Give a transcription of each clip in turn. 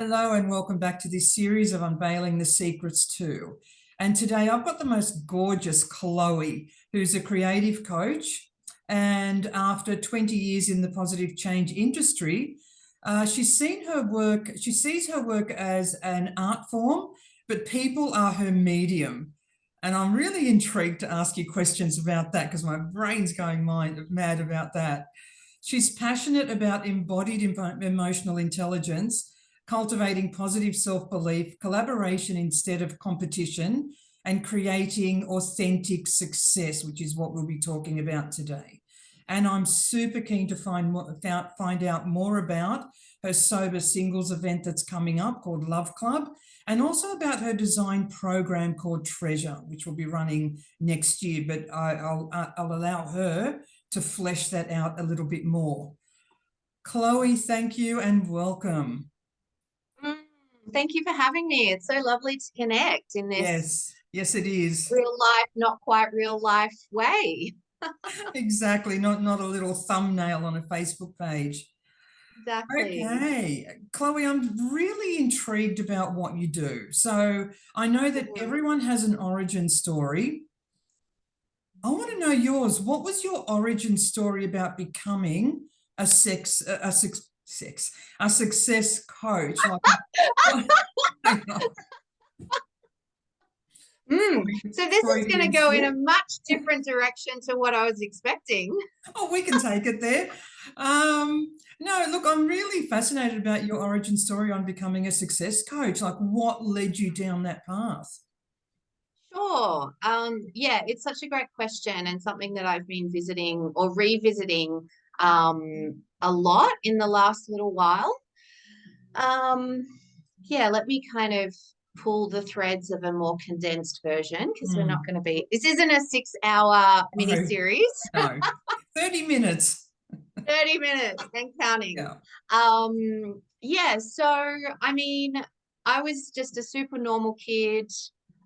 Hello and welcome back to this series of Unveiling the Secrets too. And today I've got the most gorgeous Chloe, who's a creative coach. And after 20 years in the positive change industry, she sees her work as an art form, but people are her medium. And I'm really intrigued to ask you questions about that because my brain's going mad about that. She's passionate about embodied emotional intelligence, cultivating positive self-belief, collaboration instead of competition, and creating authentic success, which is what we'll be talking about today. And I'm super keen to find out more about her sober singles event that's coming up called Love Club, and also about her design program called Treasure, which will be running next year. But I'll allow her to flesh that out a little bit more. Chloe, thank you and welcome. Thank you for having me. It's so lovely to connect in this yes, it is. real life, not quite real life way. Exactly, not a little thumbnail on a Facebook page. Exactly. Okay, Chloe, I'm really intrigued about what you do. So I know that everyone has an origin story. I want to know yours. What was your origin story about becoming a success coach? So this is going to go in a much different direction to what I was expecting. Oh, we can take it there. No, look, I'm really fascinated about your origin story on becoming a success coach. Like, what led you down that path? Sure. Yeah, it's such a great question and something that I've been visiting or revisiting a lot in the last little while. Yeah, let me kind of pull the threads of a more condensed version because we're not going to be, this isn't a 6-hour mini series. No, 30 minutes. 30 minutes and counting. Yeah. Yeah, so I mean, I was just a super normal kid,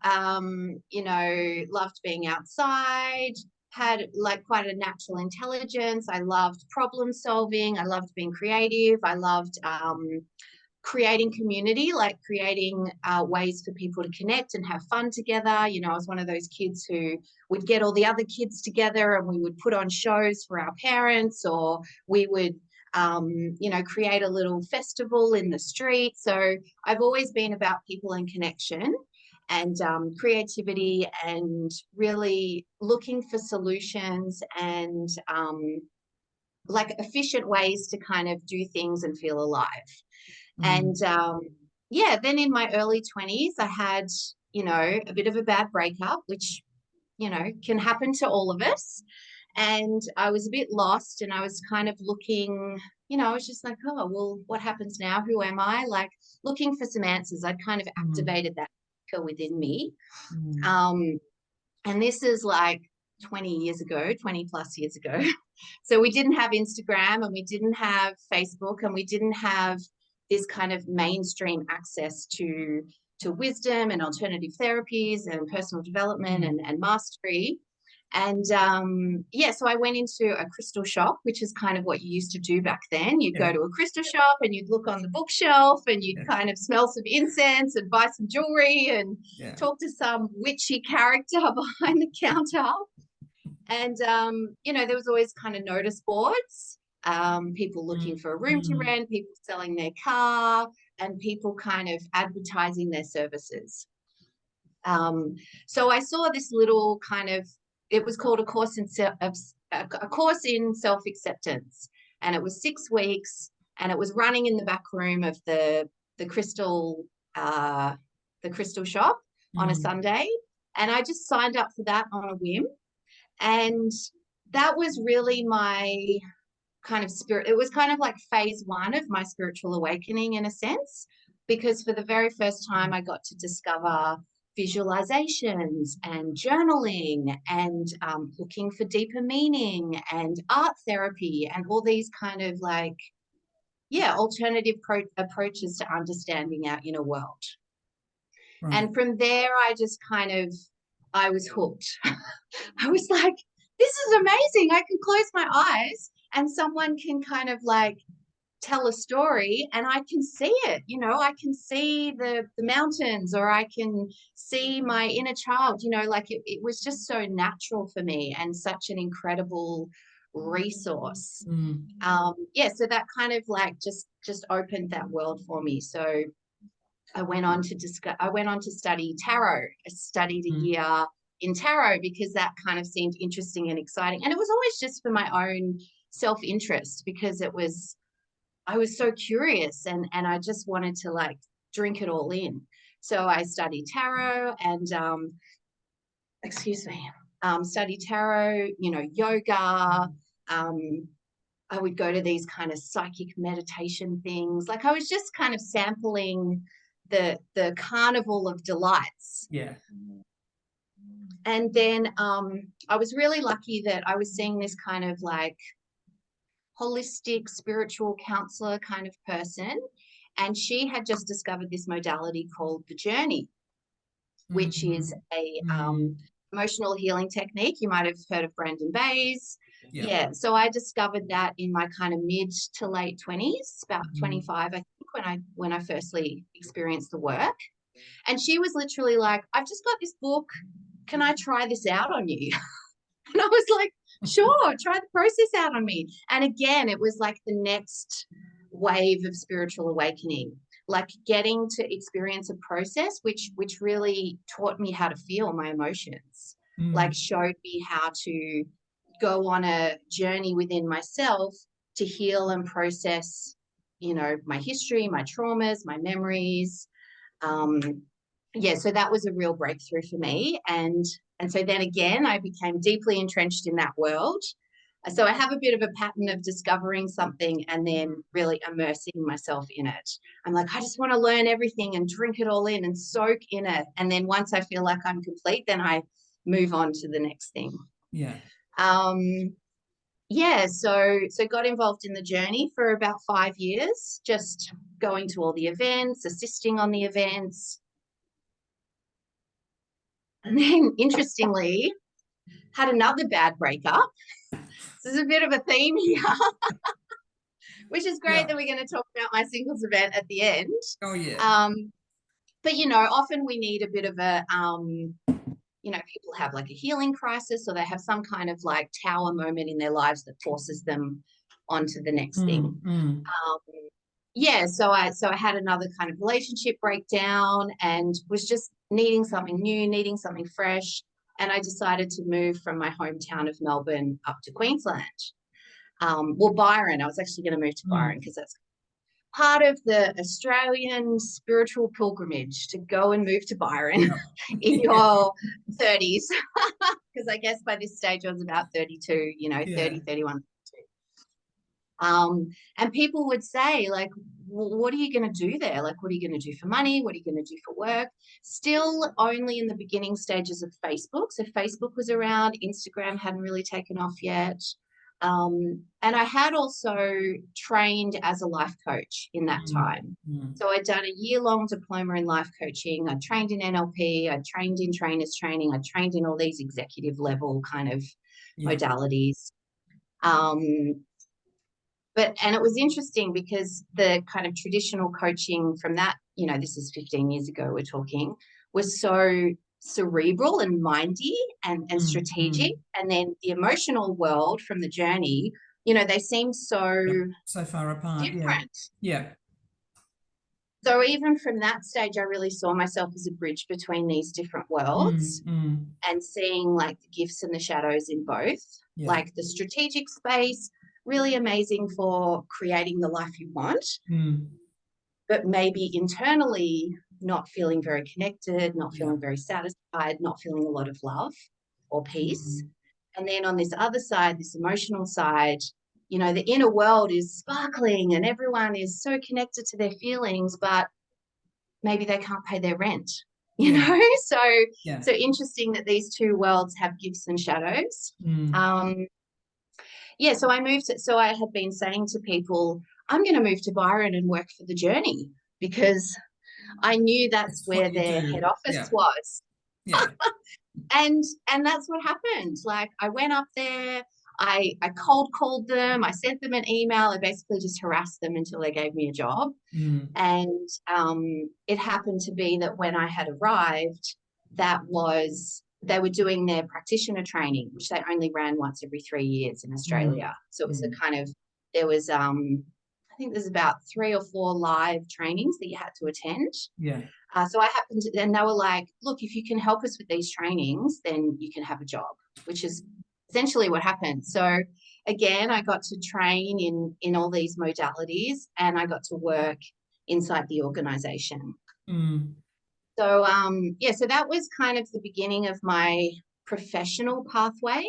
loved being outside, had like quite a natural intelligence. I loved problem solving. I loved being creative. I loved creating community, like creating ways for people to connect and have fun together. You know, I was one of those kids who would get all the other kids together and we would put on shows for our parents, or we would create a little festival in the street. So I've always been about people and connection and creativity and really looking for solutions and like efficient ways to kind of do things and feel alive. And yeah, then in my early 20s, I had, a bit of a bad breakup, which, can happen to all of us. And I was a bit lost and I was kind of looking, I was just like, oh, well, what happens now? Who am I? Like looking for some answers. I'd kind of activated that within me. And this is like 20 plus years ago. So we didn't have Instagram and we didn't have Facebook and we didn't have this kind of mainstream access to wisdom and alternative therapies and personal development and mastery. And so I went into a crystal shop, which is kind of what you used to do back then. You'd go to a crystal shop and you'd look on the bookshelf and you'd kind of smell some incense and buy some jewelry and talk to some witchy character behind the counter. And, there was always kind of notice boards, people looking for a room to rent, people selling their car, and people kind of advertising their services. So I saw this little kind of, it was called a course in self-acceptance, and it was 6 weeks, and it was running in the back room of the crystal shop on a Sunday, and I just signed up for that on a whim. And that was really my kind of spirit. It was kind of like phase 1 of my spiritual awakening in a sense, because for the very first time I got to discover visualizations and journaling and looking for deeper meaning and art therapy and all these kind of like, alternative approaches to understanding our inner world. Right. And from there, I was hooked. I was like, this is amazing. I can close my eyes and someone can kind of like tell a story and I can see it, you know, I can see the mountains, or I can see my inner child, you know, like it was just so natural for me and such an incredible resource. Yeah, so that kind of like just opened that world for me. So I went on to study tarot. I studied a year in tarot because that kind of seemed interesting and exciting. And it was always just for my own self-interest, because I was so curious, and I just wanted to like drink it all in. So I studied tarot and studied tarot, you know, yoga. I would go to these kind of psychic meditation things. Like I was just kind of sampling the carnival of delights. Yeah. And then I was really lucky that I was seeing this kind of like holistic spiritual counselor kind of person, and she had just discovered this modality called the journey, which is a emotional healing technique. You might have heard of Brandon Bayes. Yeah, so I discovered that in my kind of mid to late 20s, about 25 I think, when I firstly experienced the work. And she was literally like, I've just got this book, can I try this out on you? And I was like, sure, try the process out on me. And again, it was like the next wave of spiritual awakening, like getting to experience a process which really taught me how to feel my emotions, like showed me how to go on a journey within myself to heal and process, you know, my history, my traumas, my memories. Yeah, so that was a real breakthrough for me. And so then again, I became deeply entrenched in that world. So I have a bit of a pattern of discovering something and then really immersing myself in it. I'm like, I just want to learn everything and drink it all in and soak in it. And then once I feel like I'm complete, then I move on to the next thing. Yeah. Yeah, so got involved in the journey for about 5 years, just going to all the events, assisting on the events. And then, interestingly, had another bad breakup. This is a bit of a theme here, which is great that we're going to talk about my singles event at the end. Oh, yeah. But, you know, often we need a bit of a, you know, people have like a healing crisis, or they have some kind of like tower moment in their lives that forces them onto the next thing. Yeah, so I had another kind of relationship breakdown and was just needing something new, needing something fresh. And I decided to move from my hometown of Melbourne up to Queensland. Well, Byron. I was actually going to move to Byron because that's part of the Australian spiritual pilgrimage, to go and move to Byron in your 30s. Because I guess by this stage I was about 32, you know, 30, 31. And people would say, like, well, what are you going to do there? Like, what are you going to do for money? What are you going to do for work? Still only in the beginning stages of Facebook. So Facebook was around, Instagram hadn't really taken off yet. And I had also trained as a life coach in that time. So I'd done a year-long diploma in life coaching. I trained in NLP. I trained in trainers training. I trained in all these executive level kind of modalities. And it was interesting because the kind of traditional coaching from that, you know, this is 15 years ago we're talking, was so cerebral and mindy and strategic. And then the emotional world from the journey, you know, they seem so far apart. Different. Yeah. So even from that stage, I really saw myself as a bridge between these different worlds and seeing like the gifts and the shadows in both. Like the strategic space, really amazing for creating the life you want, but maybe internally not feeling very connected, not feeling very satisfied, not feeling a lot of love or peace. And then on this other side, this emotional side, you know, the inner world is sparkling and everyone is so connected to their feelings, but maybe they can't pay their rent, you know? So interesting that these two worlds have gifts and shadows. So I moved. So I had been saying to people, I'm going to move to Byron and work for the journey, because I knew that's where their head office was. And that's what happened. Like I went up there, I cold called them. I sent them an email. I basically just harassed them until they gave me a job. And it happened to be that when I had arrived, they were doing their practitioner training, which they only ran once every 3 years in Australia. So it was a kind of, there was, I think there's about 3 or 4 live trainings that you had to attend. Yeah. So I happened to, and they were like, look, if you can help us with these trainings, then you can have a job, which is essentially what happened. So again, I got to train in all these modalities, and I got to work inside the organization. So yeah, so that was kind of the beginning of my professional pathway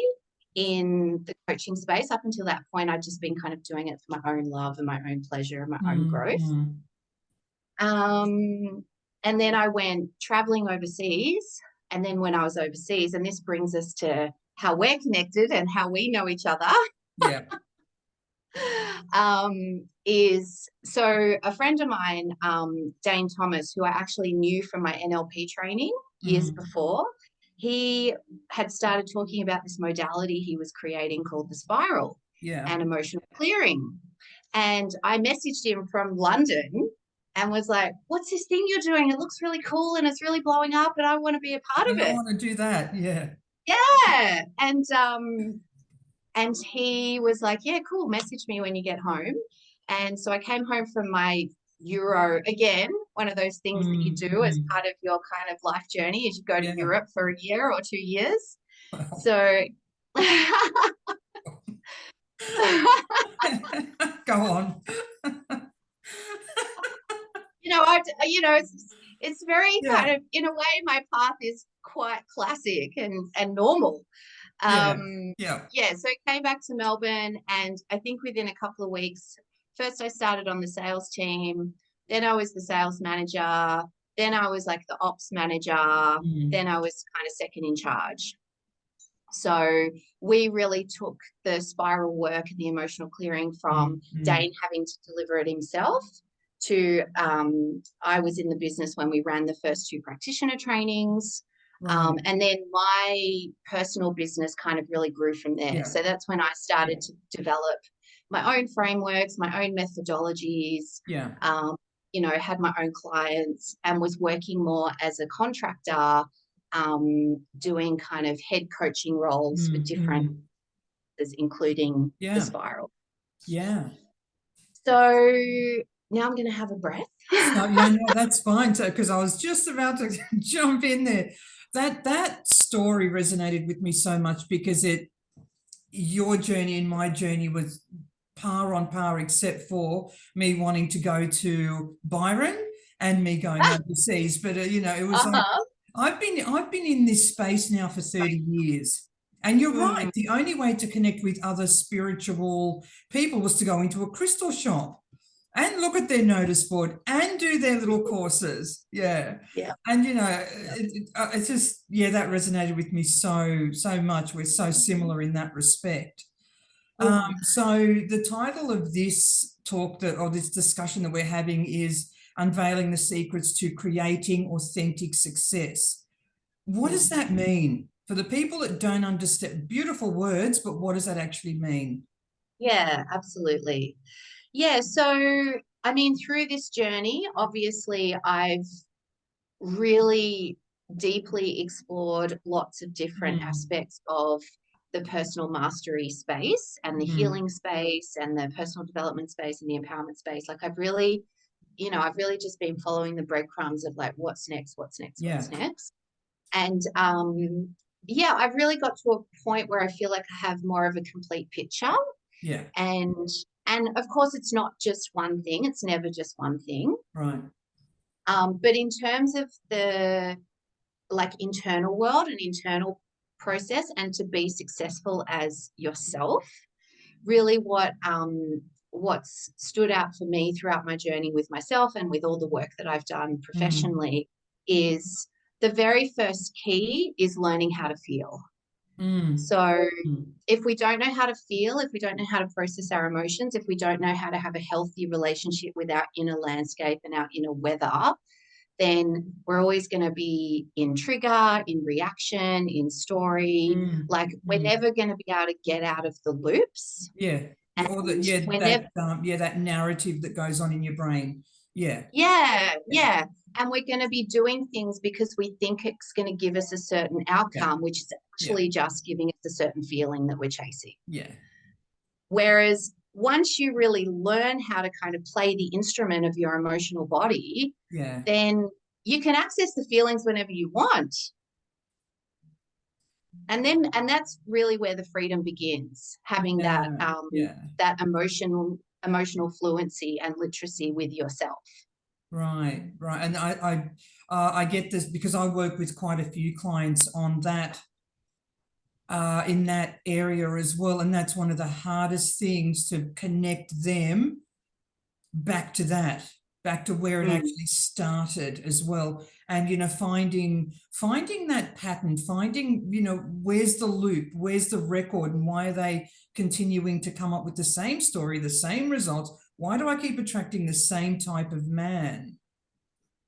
in the coaching space. Up until that point, I'd just been kind of doing it for my own love and my own pleasure and my own growth. And then I went traveling overseas. And then when I was overseas, and this brings us to how we're connected and how we know each other. Yeah. Is so a friend of mine, Dane Thomas, who I actually knew from my NLP training years before, he had started talking about this modality he was creating called the spiral and emotional clearing. And I messaged him from London and was like, what's this thing you're doing? It looks really cool and it's really blowing up and I want to be a part of it. I want to do that. Yeah. Yeah. And he was like, yeah, cool. Message me when you get home. And so I came home from my Euro, again, one of those things that you do as part of your kind of life journey is you go to Europe for a year or 2 years. Wow. So go on. It's very kind of, in a way, my path is quite classic and normal. So I came back to Melbourne, and I think within a couple of weeks, first I started on the sales team, then I was the sales manager, then I was like the ops manager, then I was kind of second in charge. So we really took the spiral work and the emotional clearing from Dane having to deliver it himself to I was in the business when we ran the first 2 practitioner trainings. And then my personal business kind of really grew from there. So that's when I started to develop my own frameworks, my own methodologies, had my own clients and was working more as a contractor, doing kind of head coaching roles with different, including the spiral. Yeah. So now I'm going to have a breath. No, that's fine. So, because I was just about to jump in there. That story resonated with me so much because your journey and my journey was par on par, except for me wanting to go to Byron and me going overseas. But it was like I've been in this space now for 30 years. And you're right. The only way to connect with other spiritual people was to go into a crystal shop and look at their notice board and do their little courses. Yeah. And, it's just, that resonated with me so much. We're so similar in that respect. So the title of this talk or this discussion that we're having is Unveiling the Secrets to Creating Authentic Success. What does that mean? For the people that don't understand, beautiful words, but what does that actually mean? Yeah, absolutely. Yeah, so, I mean, through this journey, obviously, I've really deeply explored lots of different aspects of the personal mastery space and the healing space and the personal development space and the empowerment space. Like I've really just been following the breadcrumbs of like, what's next? And I've really got to a point where I feel like I have more of a complete picture. Yeah. And of course, it's not just one thing. It's never just one thing. Right. But in terms of the internal world and internal process and to be successful as yourself, really what's stood out for me throughout my journey with myself and with all the work that I've done professionally is the very first key is learning how to feel. So if we don't know how to feel, if we don't know how to process our emotions, if we don't know how to have a healthy relationship with our inner landscape and our inner weather, then we're always going to be in trigger, in reaction, in story. Like we're never going to be able to get out of the loops. Yeah. And Or that narrative that goes on in your brain. Yeah. Yeah. And we're going to be doing things because we think it's going to give us a certain outcome, which is actually just giving us a certain feeling that we're chasing. Yeah. Whereas once you really learn how to kind of play the instrument of your emotional body, then you can access the feelings whenever you want. And that's really where the freedom begins, having that emotional fluency and literacy with yourself. Right. And I get this because I work with quite a few clients on that, in that area as well. And that's one of the hardest things, to connect them back to where it actually started as well. And, you know, finding that pattern, finding, you know, where's the loop, where's the record, and why are they continuing to come up with the same story, the same results? Why do I keep attracting the same type of man?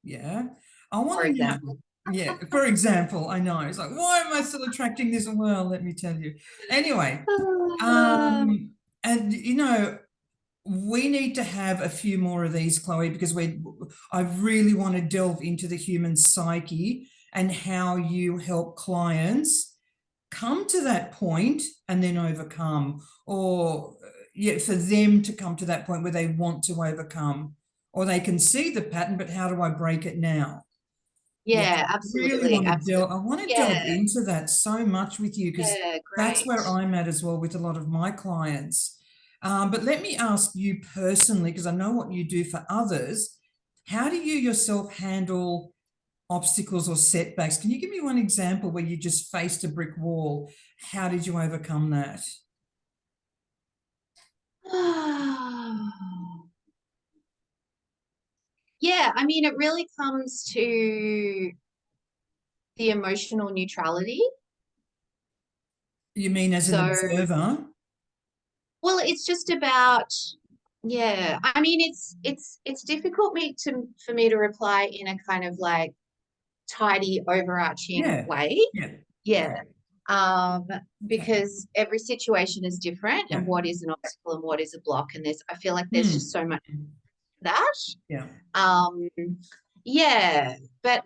Yeah. I want to know. Yeah, for example, I know. It's like, why am I still attracting this? Well, let me tell you. Anyway, and, you know, we need to have a few more of these, Chloe, because I really want to delve into the human psyche and how you help clients come to that point and then overcome, or for them to come to that point where they want to overcome, or they can see the pattern, but how do I break it now? Absolutely. I want to delve into that so much with you, because that's where I'm at as well with a lot of my clients. But let me ask you personally, because I know what you do for others. How do you yourself handle obstacles or setbacks? Can you give me one example where you just faced a brick wall? How did you overcome that? Yeah, I mean, it really comes to the emotional neutrality. You mean as an observer? Well, it's just about, I mean, it's difficult for me to reply in a kind of like tidy, overarching way. Because every situation is different, and what is an obstacle and what is a block, and I feel like there's just so much that. But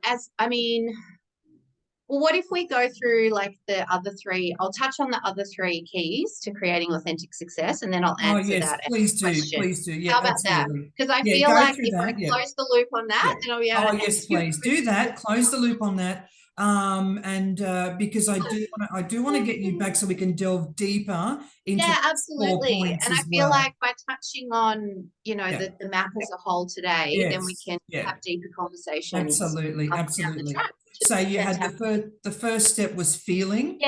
well, what if we go through like the other three? I'll touch on the other three keys to creating authentic success, and then I'll answer that. Please do. Yeah, how about absolutely. that? Because I feel like if I close the loop on that, then I'll be able to yes, please do that. Close the loop on that. Because I do want to get you back so we can delve deeper into absolutely. 4 points. And I feel like by touching on, you know, the map as a whole today, then we can have deeper conversations. Absolutely. So you had the first step was feeling.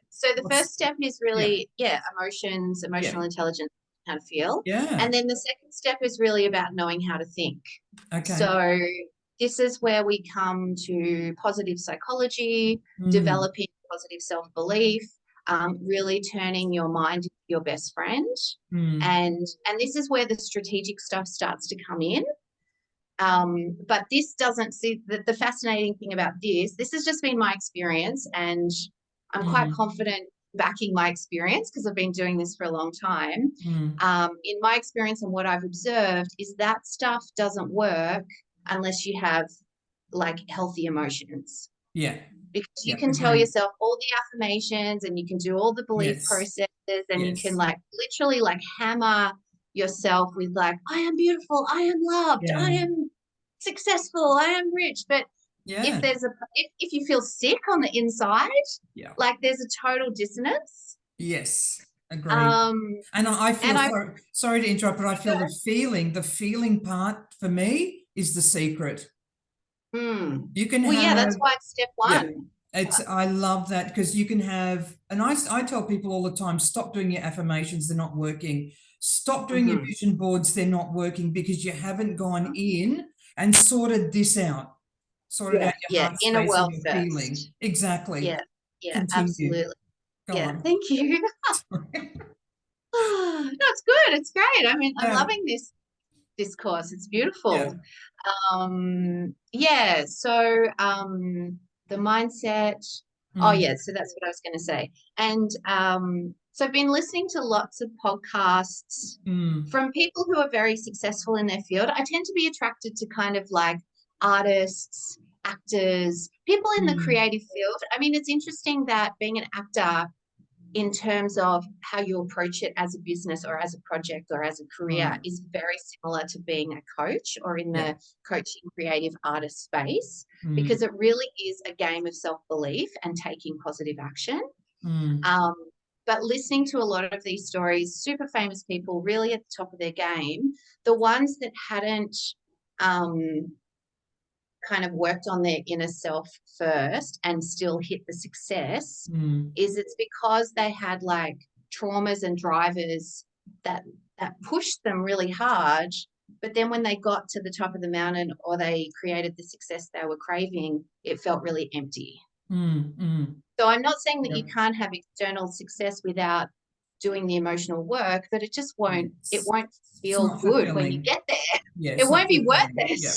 So the first step is really emotions, emotional intelligence, how to feel. And then the second step is really about knowing how to think. So this is where we come to positive psychology, developing positive self-belief, really turning your mind into your best friend. And this is where the strategic stuff starts to come in. But this doesn't see the fascinating thing about this has just been my experience, and I'm quite confident backing my experience because I've been doing this for a long time. In my experience and what I've observed is that stuff doesn't work unless you have like healthy emotions. Because you can tell yourself all the affirmations, and you can do all the belief processes, and you can like literally like hammer yourself with like, I am beautiful, I am loved, I am successful, I am rich. But if you feel sick on the inside, like there's a total dissonance. Agreed. And I feel sorry to interrupt, but I feel the feeling part for me is the secret. You can that's why it's step one. I love that, because you can have, and I tell people all the time, stop doing your affirmations, they're not working. Stop doing your vision boards, they're not working, because you haven't gone in and sorted this out. Sorted out your heart space inner world and your feeling. Exactly. Absolutely. Go on. Thank you. No, it's good. It's great. I mean, I'm loving this. discourse. It's Yeah. beautiful. Yeah, so the mindset. Oh Mm, yeah, so that's what I was going to say. And so I've been listening to lots of podcasts mm, from people who are very successful in their field. I tend to be attracted to kind of like artists, actors, people in the mm. creative field. I mean, it's interesting that being an actor, in terms of how you approach it as a business or as a project or as a career, Right. is very similar to being a coach or in Yeah. the coaching creative artist space, Mm, because it really is a game of self-belief and taking positive action. mm, um, but listening to a lot of these stories, super famous people really at the top of their game, the ones that hadn't um, kind of worked on their inner self first and still hit the success, mm, is it's because they had like traumas and drivers that pushed them really hard, but then when they got to the top of the mountain or they created the success they were craving, it felt really empty. mm. So I'm not saying that you Yep. can't have external success without doing the emotional work, but it Yes. won't It's feel not good when you fulfilling. get there. Yeah, It it's not won't be worth fulfilling. it. Yeah.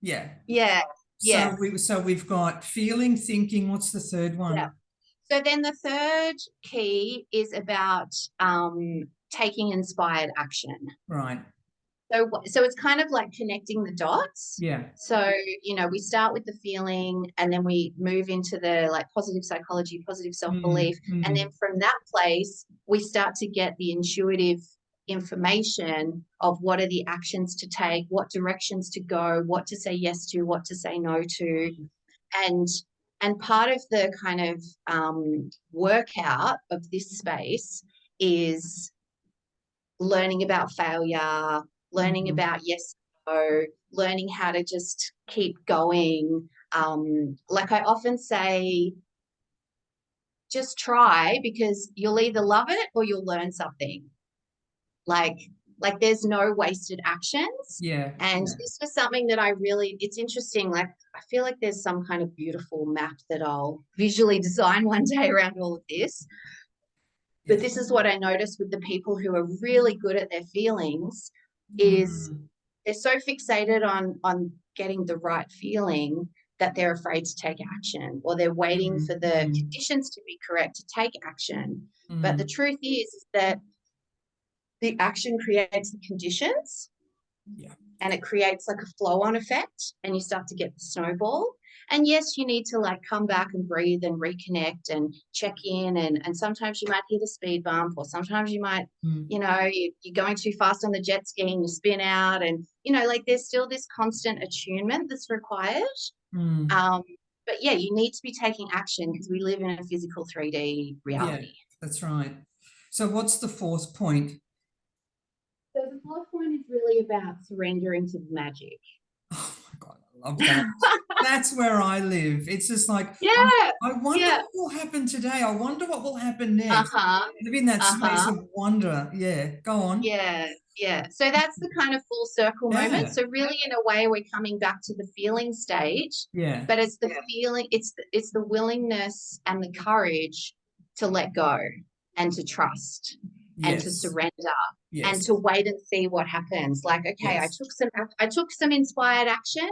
Yeah. Yeah, yeah, So we've got feeling, thinking. What's the third yeah. one? So then the third key is about taking inspired action. Right. So it's kind of like connecting the dots. Yeah. So, we start with the feeling and then we move into the like positive psychology, positive Mm, self-belief. And then mm, from that place, we start to get the intuitive information of what are the actions to take, what directions to go, what to say yes to, what to say no to. And part of the kind of workout of this space is learning about failure, learning mm. about yes, no, learning how to just keep going. Like I often say, just try, because you'll either love it or you'll learn something. Like, there's no wasted actions. Yeah. And Yeah. this was something that it's interesting. Like, I feel like there's some kind of beautiful map that I'll visually design one day around all of this. But Yes. this is what I noticed with the people who are really good at their feelings, is Mm, they're so fixated on getting the right feeling that they're afraid to take action, or they're waiting for the mm, conditions to be correct to take action. But the mm. truth is that the action creates the conditions, Yeah. and it creates like a flow on effect, and you start to get the snowball. And yes, you need to like come back and breathe and reconnect and check in, and sometimes you might hit a speed bump, or sometimes you might, Mm, you're going too fast on the jet ski and you spin out, and like there's still this constant attunement that's required. mm. um but yeah, you need to be taking action because we live in a physical 3D Yeah, reality. that's right. So what's the fourth point? So the fourth point is really about surrendering to the magic. Oh my God, I love that. That's where I live. It's just like, Yeah, I wonder yeah. what will happen today. I wonder what will happen next. Uh-huh. Live in that space Uh-huh. of wonder. Yeah, go on. Yeah, yeah. So that's the kind of full circle moment. Yeah, So really, in a way, we're coming back to the feeling stage, yeah, but it's the feeling, it's the willingness and the courage to let go and to trust and to yes, surrender and to yes, wait and see what happens. Like, okay, yes, I took some inspired action.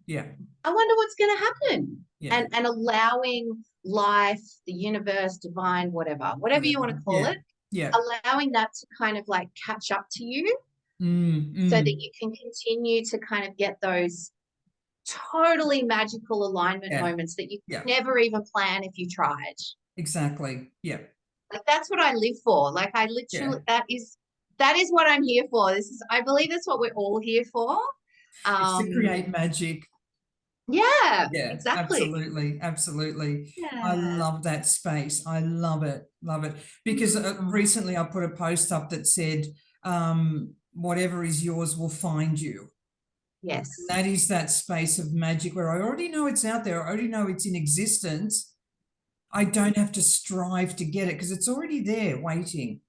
yeah, I wonder what's going to happen. yeah, And allowing life, the universe, divine, whatever you want whatever. to call Yeah, it, yeah. allowing that to kind of like catch up to you, Mm, so that mm, you can continue to kind of get those totally magical alignment yeah, moments that you yeah, could never even plan if you tried. exactly. Yeah, Like, that's what I live for. Like, I yeah. literally, that is what I'm here for. I believe that's what we're all here for. It's to Um, create magic. yeah, Yeah, exactly. absolutely, absolutely. I Yeah. love that space. I love it, love it. Because Mm. recently I put a post up that said, whatever is yours will find you. And Yes. that is that space of magic where I already know it's out there. I already know it's in existence. I don't have to strive to get it because it's already there waiting.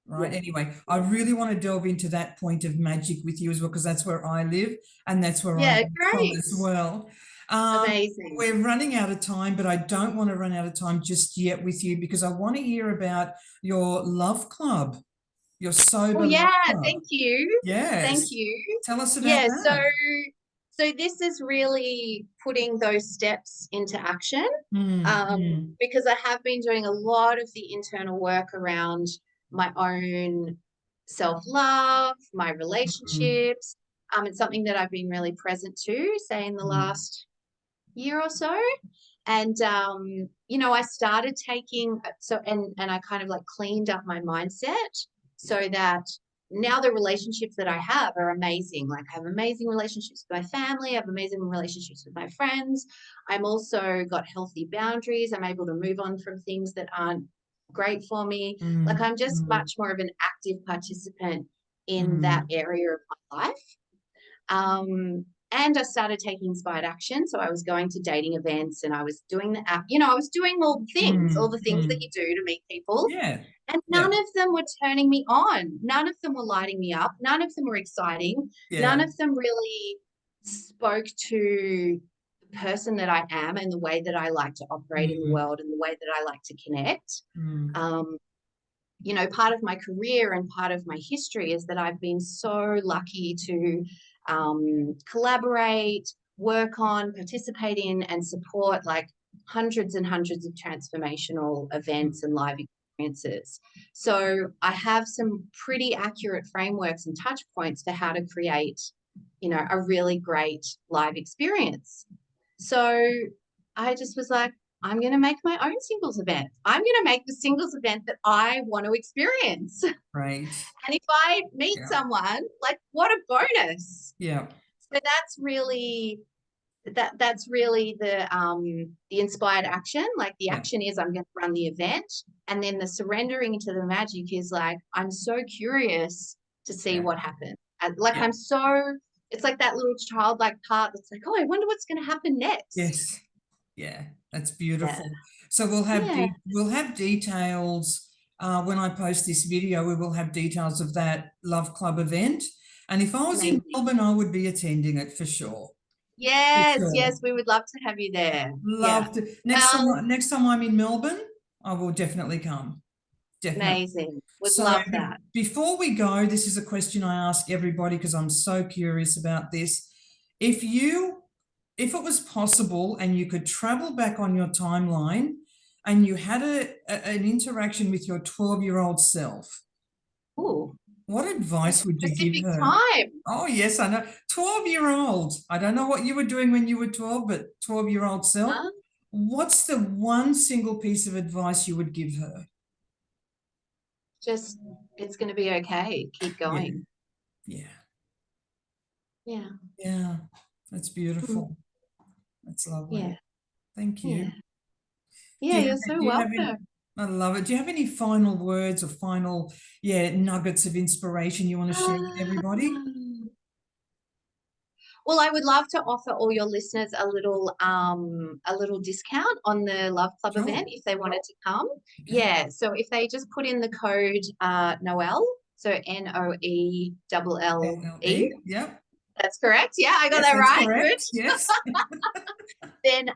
Right. Yeah. Anyway, I really want to delve into that point of magic with you as well, because that's where I live and that's where Yeah, I'm from great. as well. Um, Amazing. we're running out of time, but I don't want to run out of time just yet with you because I want to hear about your love club. your Oh sober yeah, lover. thank you. Thank Yes. you. Tell us about Yeah, so that. so this is really putting those steps into action, Mm, mm, because I have been doing a lot of the internal work around my own self-love, my mm, relationships. It's something that I've been really present to, say, in the mm, last year or so. And you know, I started taking and I kind of like cleaned up my mindset yeah. so that now the relationships that I have are amazing. Like I have amazing relationships with my family, I have amazing relationships with my friends. I'm also got healthy boundaries. I'm able to move on from things that aren't great for me. Like Mm, I'm just mm, much more of an active participant in that mm, area of my life. And I started taking inspired action. So I was going to dating events and I was doing the app, you know, I was doing all the things that mm. you do to meet people. Yeah. And none Yeah. of them were turning me on. None of them were lighting me up. None of them were exciting. None Yeah. of them really spoke to the person that I am and the way that I like to operate in the Mm, world and the way that I like to connect. mm, Um, you know, part of my career and part of my history is that I've been so lucky to collaborate, work on, participate in, and support like hundreds and hundreds of transformational events and live experiences. So I have some pretty accurate frameworks and touch points for how to create, you know, a really great live experience. So I just was like, I'm going to make my own singles event. I'm going to make the singles event that I want to experience. right. And if I meet Yeah. someone, like what a bonus. Yeah. So that's really the inspired action. Like the Yeah. action is I'm going to run the event. And then the surrendering to the magic is like, I'm so curious to see Yeah. what happens. Like Yeah. it's like that little childlike part that's like, oh, I wonder what's going to happen next. Yes. Yeah. That's Yeah. beautiful. So Yeah. we'll have details when I post this video. We will have details of that Love Club event. And if I was in Amazing. Melbourne, I would be attending it for sure. For Yes, sure. yes, we would love to have you there. Yeah. Love to. Well, Next time I'm in Melbourne, I will definitely come. Definitely. amazing. Would So love that. before we go, this is a question I ask everybody because I'm so curious about this. If you, if it was possible and you could travel back on your timeline and you had an interaction with your 12-year-old self, Ooh, what it's advice a would you give specific her? time. Oh, yes, I know. 12-year-old. I don't know what you were doing when you were 12, but 12-year-old self. Huh? What's the one single piece of advice you would give her? Just, it's going to be okay. Keep Yeah, going. yeah, Yeah. yeah. That's Mm, beautiful. That's yeah. lovely. Thank Yeah. you. Yeah. You're so Do you have any, welcome. I love it. Do you have any final words or final, nuggets of inspiration you want to share with everybody? Ah. Well, I would love to offer all your listeners a little discount on the Love Club event Sure. if they wanted to come. Okay. Yeah, so if they just put in the code Noelle, so NOELLE, LLE. Yep. that's correct. Yeah, I got Yes, that that's right. Good. correct. Yes. Then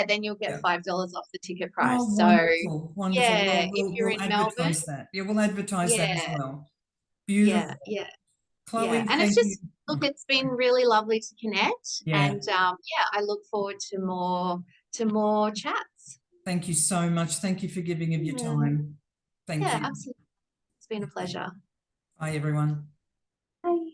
then you'll get Yeah. $5 off the ticket Oh, price. So wonderful. Wonderful. yeah, if you're We'll in Melbourne, advertise that. Yeah, we'll advertise that as yeah, well. yeah, Beautiful. yeah. Yeah, Chloe, and it's thank you. just look, Oh, it's been sorry. really lovely to connect, Yeah. and yeah, I look forward to more chats. Thank you so much. Thank you for giving of your Yeah, time. Thank yeah, you. absolutely. It's been a Okay. pleasure. Bye, everyone. Bye.